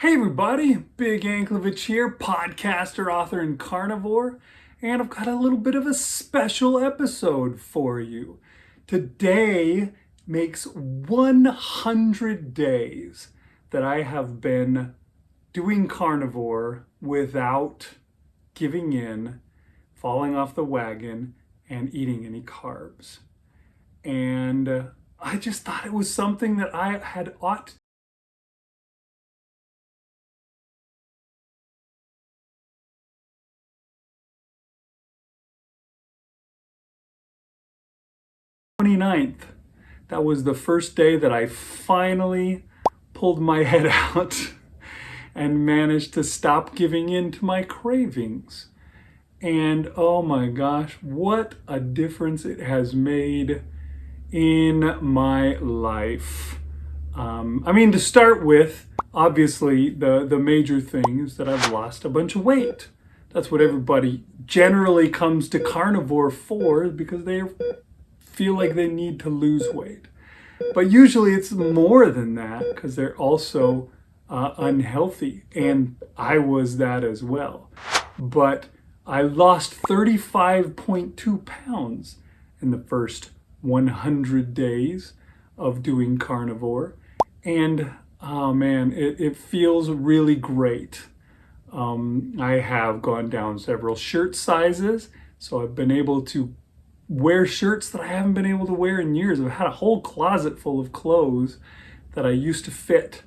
Hey everybody, Big Anklovich here, podcaster, author, and carnivore, and I've got a little bit of a special episode for you. Today makes 100 days that I have been doing carnivore without giving in, falling off the wagon, and eating any carbs. And I just thought it was something that I had ought 29th. That was the first day that I finally pulled my head out and managed to stop giving in to my cravings. And oh my gosh, what a difference it has made in my life. To start with, obviously, the major thing is that I've lost a bunch of weight. That's what everybody generally comes to carnivore for, because they feel like they need to lose weight. But usually it's more than that, because they're also unhealthy. And I was that as well. But I lost 35.2 pounds in the first 100 days of doing carnivore. And oh man, it feels really great. I have gone down several shirt sizes, so I've been able to wear shirts that I haven't been able to wear in years. I've had a whole closet full of clothes that I used to fit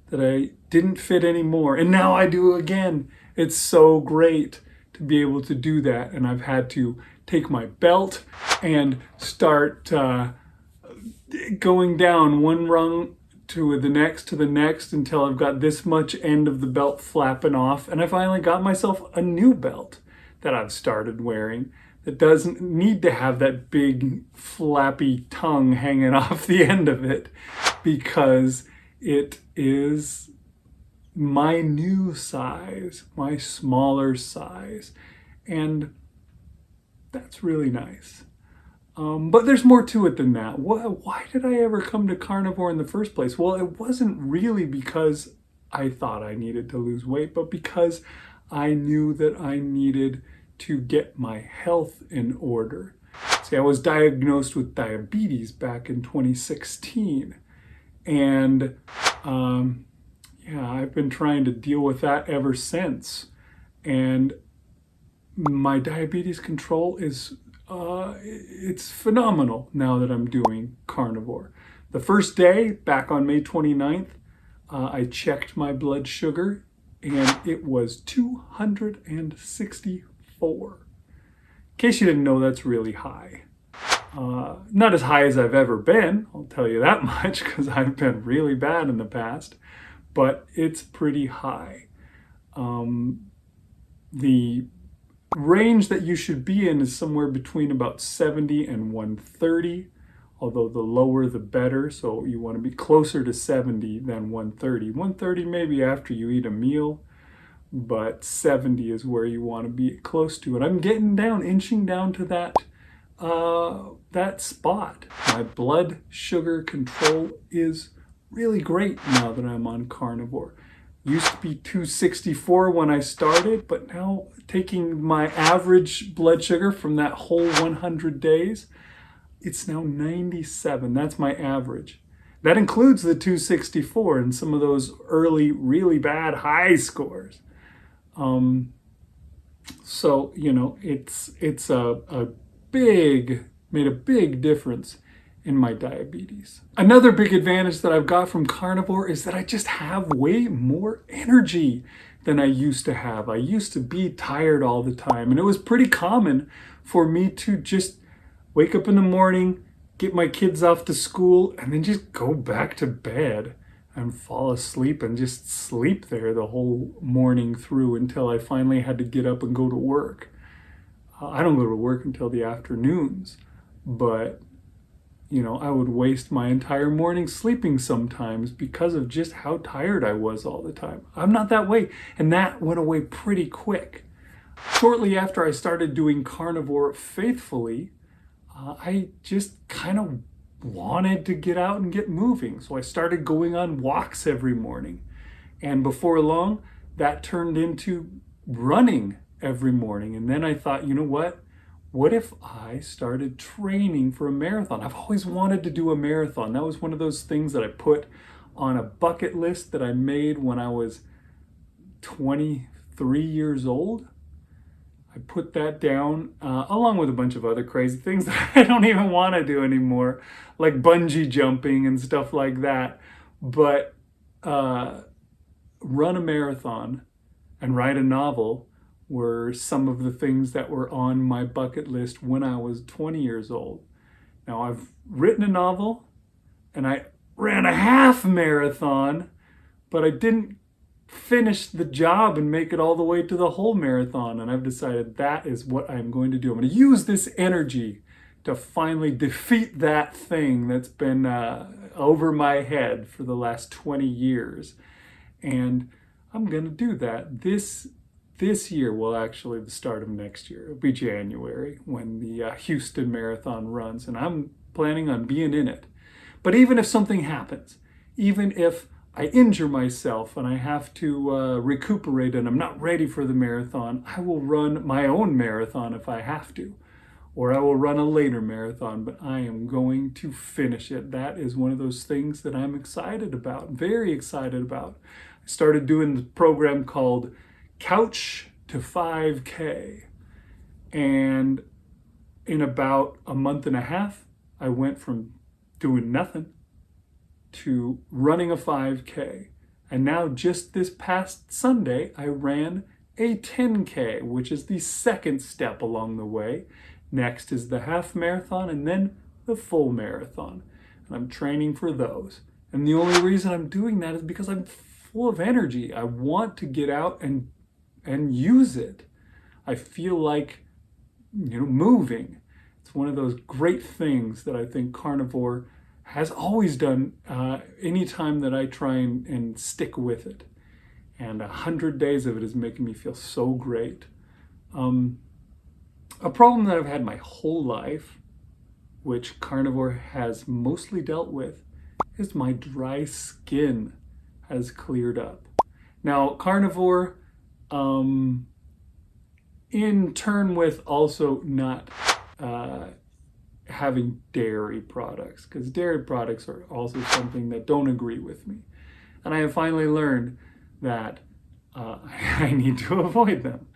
that I didn't fit anymore, and now I do again. It's so great to be able to do that, and I've had to take my belt and start going down one rung to the next until I've got this much end of the belt flapping off, and I finally got myself a new belt that I've started wearing that doesn't need to have that big flappy tongue hanging off the end of it, because it is my new size, my smaller size, and that's really nice. But there's more to it than that. Why did I ever come to carnivore in the first place? Well, it wasn't really because I thought I needed to lose weight, but because I knew that I needed to get my health in order. See, I was diagnosed with diabetes back in 2016, and I've been trying to deal with that ever since. And my diabetes control is it's phenomenal now that I'm doing carnivore. The first day, back on May 29th, I checked my blood sugar, and it was 264. In case you didn't know, that's really high. Not as high as I've ever been, I'll tell you that much, because I've been really bad in the past, but it's pretty high. The range that you should be in is somewhere between about 70 and 130, although the lower the better, so you want to be closer to 70 than 130. 130 maybe after you eat a meal, but 70 is where you want to be close to. And I'm getting down, inching down to that spot. My blood sugar control is really great now that I'm on carnivore. Used to be 264 when I started, but now taking my average blood sugar from that whole 100 days, it's now 97. That's my average. That includes the 264 and some of those early, really bad high scores. So, it's made a big difference in my diabetes. Another big advantage that I've got from carnivore is that I just have way more energy than I used to have. I used to be tired all the time, and it was pretty common for me to just wake up in the morning, get my kids off to school, and then just go back to bed and fall asleep and just sleep there the whole morning through until I finally had to get up and go to work. I don't go to work until the afternoons, but I would waste my entire morning sleeping sometimes because of just how tired I was all the time. I'm not that way, and that went away pretty quick. Shortly after I started doing carnivore faithfully, I just kind of wanted to get out and get moving. So I started going on walks every morning. And before long, that turned into running every morning. And then I thought, you know what? What if I started training for a marathon? I've always wanted to do a marathon. That was one of those things that I put on a bucket list that I made when I was 23 years old. I put that down along with a bunch of other crazy things that I don't even want to do anymore, like bungee jumping and stuff like that. But run a marathon and write a novel were some of the things that were on my bucket list when I was 20 years old. Now, I've written a novel and I ran a half marathon, but I didn't finish the job and make it all the way to the whole marathon. And I've decided that is what I'm going to do. I'm going to use this energy to finally defeat that thing that's been over my head for the last 20 years. And I'm going to do that this year. Well, actually, the start of next year. It'll be January when the Houston Marathon runs, and I'm planning on being in it. But even if something happens, even if I injure myself and I have to recuperate and I'm not ready for the marathon, I will run my own marathon if I have to, or I will run a later marathon, but I am going to finish it. That is one of those things that I'm excited about, very excited about. I started doing the program called Couch to 5K, and in about a month and a half, I went from doing nothing to running a 5K. And now just this past Sunday, I ran a 10K, which is the second step along the way. Next is the half marathon and then the full marathon. And I'm training for those. And the only reason I'm doing that is because I'm full of energy. I want to get out and use it. I feel like, moving. It's one of those great things that I think Carnivore has always done anytime that I try and stick with it. And 100 days of it is making me feel so great. A problem that I've had my whole life, which Carnivore has mostly dealt with, is my dry skin has cleared up. Now, Carnivore, in turn with also not having dairy products, because dairy products are also something that don't agree with me. And I have finally learned that I need to avoid them.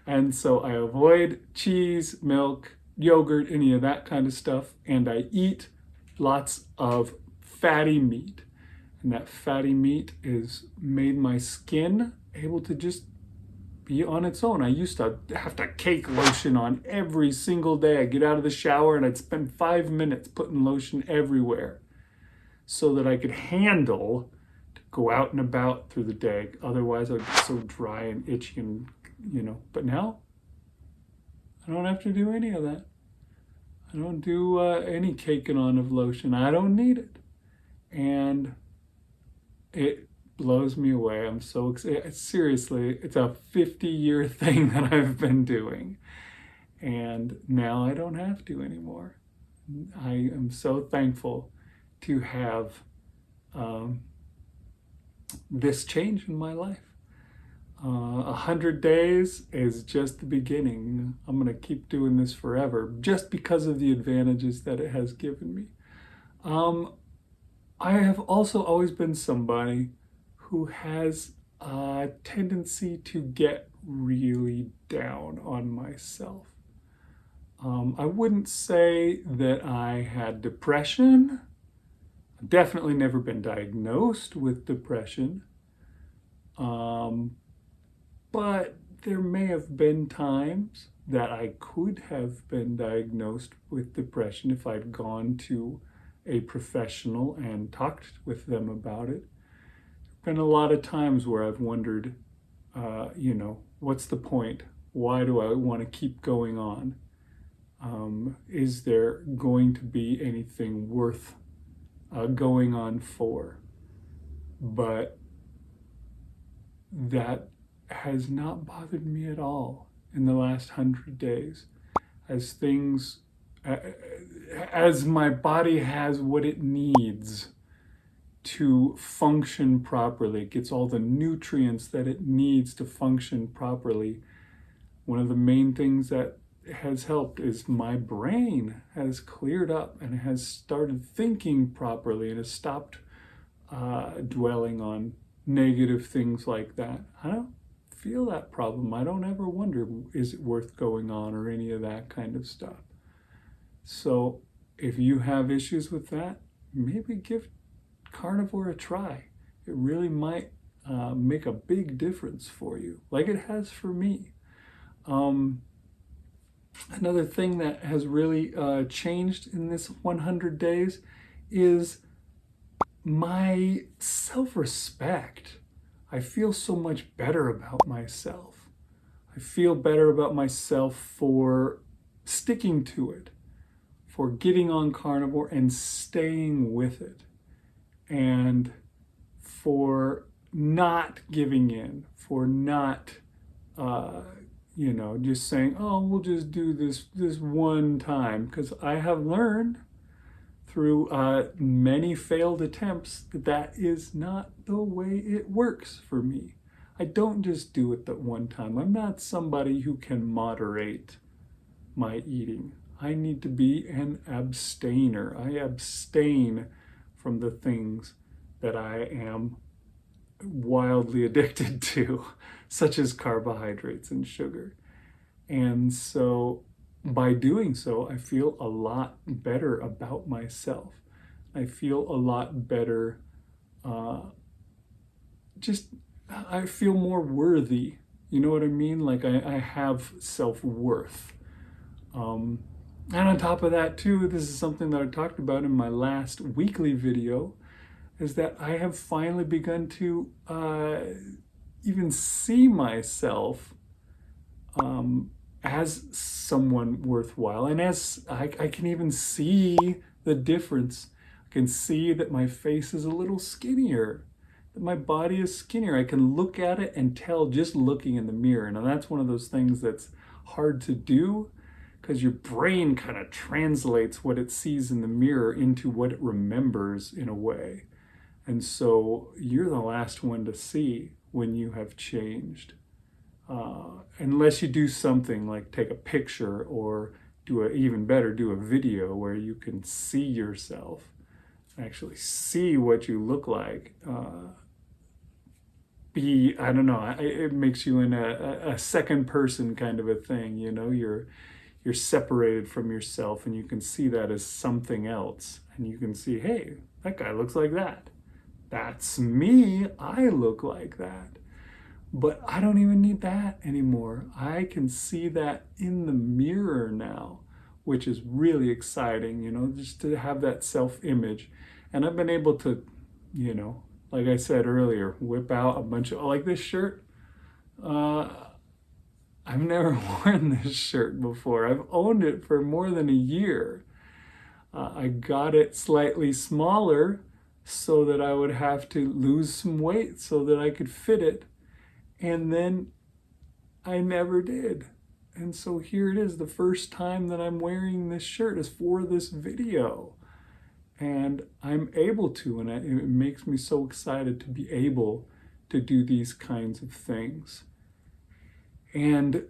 And so I avoid cheese, milk, yogurt, any of that kind of stuff, and I eat lots of fatty meat. And that fatty meat is made my skin able to just be on its own. I used to have to cake lotion on every single day. I'd get out of the shower and I'd spend 5 minutes putting lotion everywhere so that I could handle to go out and about through the day. Otherwise, I'd get so dry and itchy and, But now, I don't have to do any of that. I don't do any caking on of lotion. I don't need it. And it blows me away. I'm so excited. Seriously, it's a 50-year thing that I've been doing. And now I don't have to anymore. I am so thankful to have this change in my life. 100 days is just the beginning. I'm going to keep doing this forever just because of the advantages that it has given me. I have also always been somebody who has a tendency to get really down on myself. I wouldn't say that I had depression. I've definitely never been diagnosed with depression. But there may have been times that I could have been diagnosed with depression if I'd gone to a professional and talked with them about it. Been a lot of times where I've wondered, what's the point? Why do I want to keep going on? Is there going to be anything worth going on for? But that has not bothered me at all in the last 100 days. As my body has what it needs, to function properly. It gets all the nutrients that it needs to function properly. One of the main things that has helped is my brain has cleared up and has started thinking properly and has stopped dwelling on negative things like that. I don't feel that problem. I don't ever wonder, is it worth going on or any of that kind of stuff. So if you have issues with that, maybe give Carnivore a try. It really might make a big difference for you, like it has for me. Another thing that has really changed in this 100 days is my self-respect. I feel so much better about myself. I feel better about myself for sticking to it, for getting on Carnivore and staying with it, and for not giving in, for not just saying, oh, we'll just do this one time. Because I have learned through many failed attempts that that is not the way it works for me. I don't just do it that one time. I'm not somebody who can moderate my eating. I need to be an abstainer. I abstain from the things that I am wildly addicted to, such as carbohydrates and sugar. And so by doing so, I feel a lot better about myself. I feel a lot better, I feel more worthy. You know what I mean? Like I have self-worth. And on top of that too, this is something that I talked about in my last weekly video, is that I have finally begun to even see myself as someone worthwhile. And as I can even see the difference. I can see that my face is a little skinnier, that my body is skinnier. I can look at it and tell just looking in the mirror. Now that's one of those things that's hard to do, because your brain kind of translates what it sees in the mirror into what it remembers in a way. And so you're the last one to see when you have changed. Unless you do something like take a picture or even better, do a video where you can see yourself, actually see what you look like. I don't know, it makes you in a second person kind of a thing, you know, you're separated from yourself and you can see that as something else. And you can see, hey, that guy looks like that. That's me, I look like that. But I don't even need that anymore. I can see that in the mirror now, which is really exciting, you know, just to have that self-image. And I've been able to, you know, like I said earlier, whip out a bunch of, like this shirt. I've never worn this shirt before. I've owned it for more than a year. I got it slightly smaller so that I would have to lose some weight so that I could fit it. And then I never did. And so here it is, the first time that I'm wearing this shirt is for this video. And I'm able to, and it makes me so excited to be able to do these kinds of things. And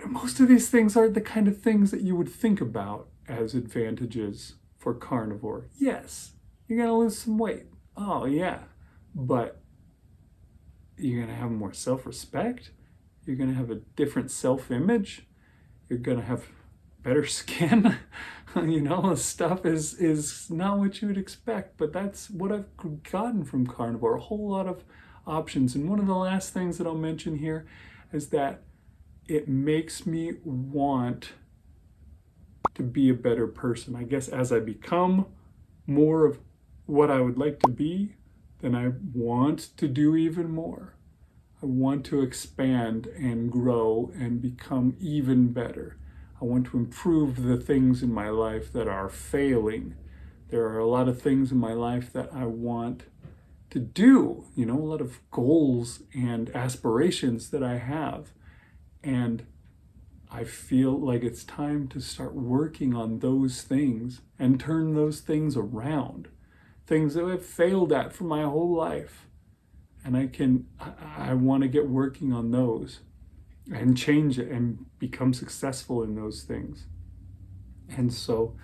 most of these things aren't the kind of things that you would think about as advantages for Carnivore. Yes, you're gonna lose some weight. Oh yeah, but you're gonna have more self-respect. You're gonna have a different self-image. You're gonna have better skin. You know, stuff is not what you would expect, but that's what I've gotten from Carnivore, a whole lot of options. And one of the last things that I'll mention here is that it makes me want to be a better person. I guess as I become more of what I would like to be, then I want to do even more. I want to expand and grow and become even better. I want to improve the things in my life that are failing. There are a lot of things in my life that I want to do, you know, a lot of goals and aspirations that I have. And I feel like it's time to start working on those things and turn those things around. things that I've failed at for my whole life. And I want to get working on those and change it and become successful in those things. And so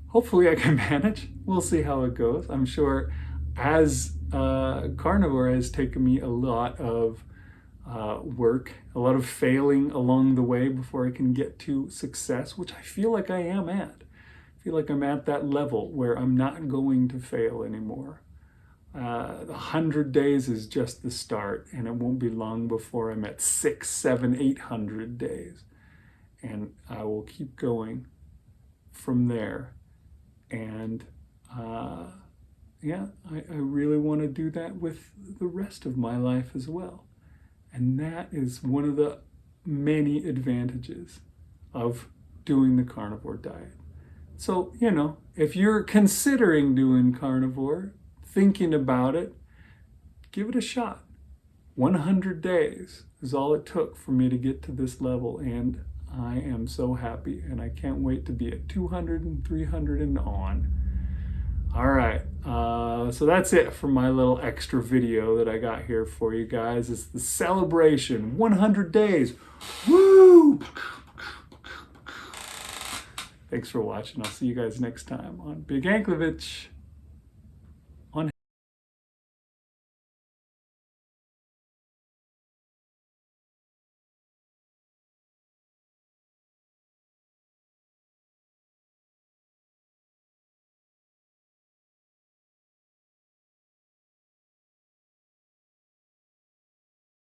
hopefully I can manage. We'll see how it goes. I'm sure as Carnivore has taken me a lot of work, a lot of failing along the way before I can get to success, which I feel like I am at. I feel like I'm at that level where I'm not going to fail anymore. 100 days is just the start, and it won't be long before I'm at 600, 700, 800 days. And I will keep going from there. And yeah, I really want to do that with the rest of my life as well. And that is one of the many advantages of doing the carnivore diet. So, you know, if you're considering doing carnivore, thinking about it, give it a shot. 100 days is all it took for me to get to this level, and I am so happy, and I can't wait to be at 200 and 300 and on. All right, so that's it for my little extra video that I got here for you guys. It's the celebration, 100 days. Woo! Thanks for watching. I'll see you guys next time on Big Anklovich.